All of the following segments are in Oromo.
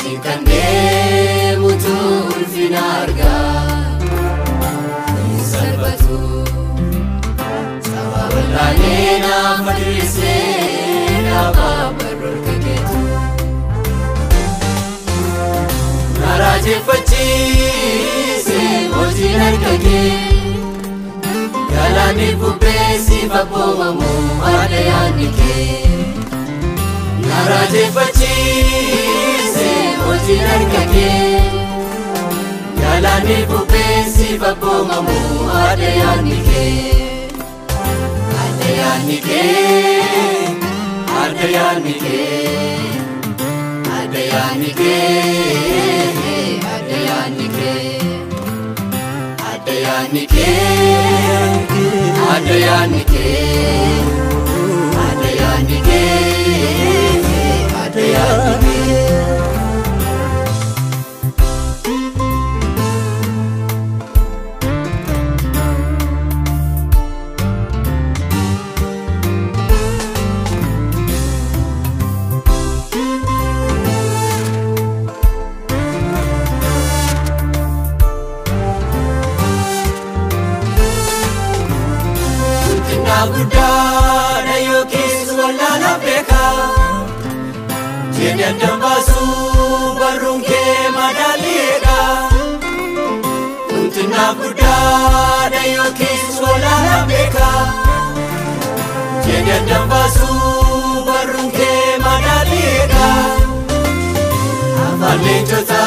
Kande mutul finarga Salbatu Sawawalane na madrise Na babarul kagetu Naraje fachi se mojinar kage Galani bubesi baboma mo adayanike Naraje fachi Mojinar kage Galani bubesi baboma mu adayanike Adayanike Adayanike Adayanike Adayanike Adayanike Adayanike Adayanike Adayanike Gudda yokis wala la beka Jenya dambasu barunke madaliega Untina gudda yokis wala la beka Jenya dambasu barunke madaliega Afale jota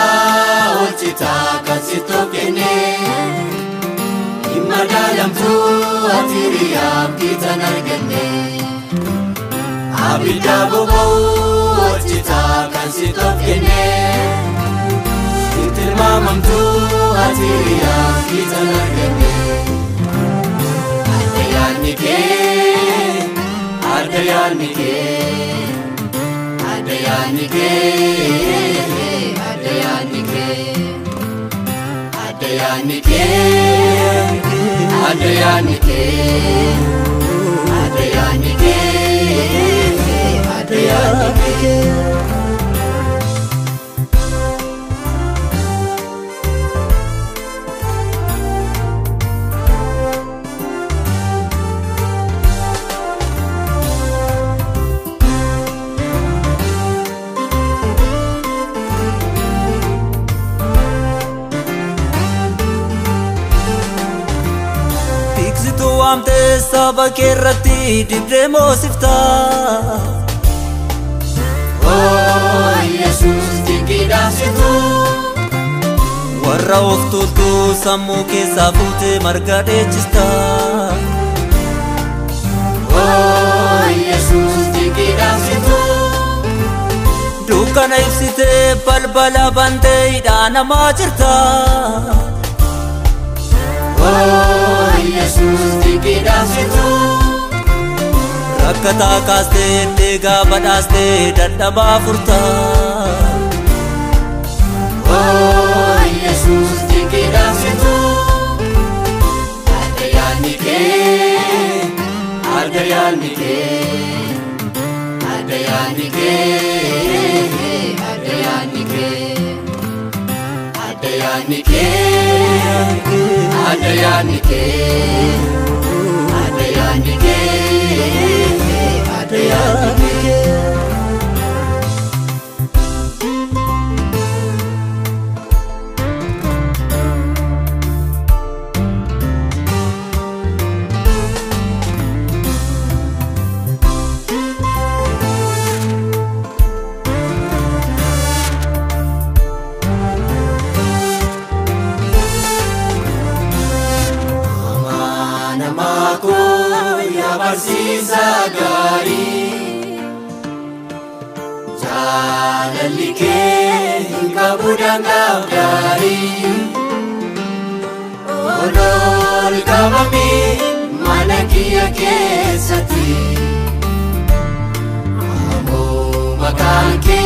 ochita kasitokene Madalam tu atiriam kita nargane Abida bobo cita kan sitop kene Intil mamam tu atiriam kita nargane Adayanike Adayanike Adayanike Adayanike Adayanike Adayanike Adayanike Adayanike Amte saba kerati dibremo sifta Oh Jesus tikida situ Warra waktu tu samu ke sabute margade chista Oh Jesus tikida situ Dukana ifsite balbala bante idana majirta Oh Jesus tikida situ Rakkata kaste dega badaste dadaba furta Oh Jesus tikida situ Adayanike Adayanike Adayanike Adayanike Adayanike Adayanike Adayanike Adayanike Sisa gari Jalalike kabudang gari Odol kamami manakia kesati Amo makanke